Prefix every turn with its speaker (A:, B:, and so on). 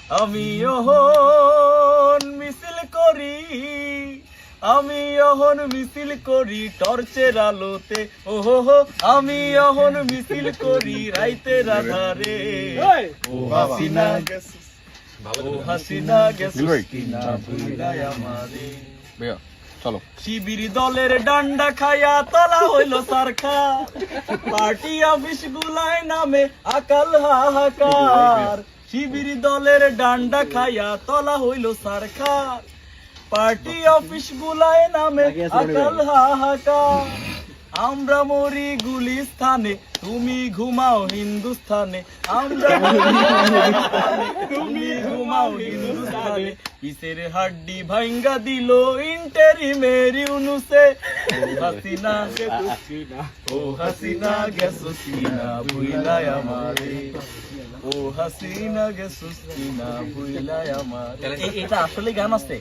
A: আমি অহন মিছিল করি, আমি অহন মিছিল করি টর্চের আলোতে, ওহো আমি অহন মিছিল করি রাইতের আধারে। ও হাসিনা গেছিস, ও হাসিনা গেছিস কিনা ভুইলাই আমারে।
B: চলো।
A: শিবির দলের ডান্ডা খায়া তলা হইল সারখা, পার্টি অফিস গুলায় নামে আকাল হাহাকার। শিবির দলের ডান্ডা খায়া তলা হইল সারখা, পার্টি অফিস গুলায় নামে আকাল হাহাকার। আমরা মরি গুলিস্থানে, তুমি ঘুমাও হিন্দুস্থানে। আমরা তুমি ঘুমাও হিন্দুস্থানে। পিসের হাড্ডি ভাঙ্গা দিল ইন্টারিমের ইউনুসে। ও হাসিনা ও হাসিনা গেছস কিনা ভুইলাই আমারে, ও হাসিনা গেছস কিনা ভুইলাই আমারে। এটা আসলে গান আছে।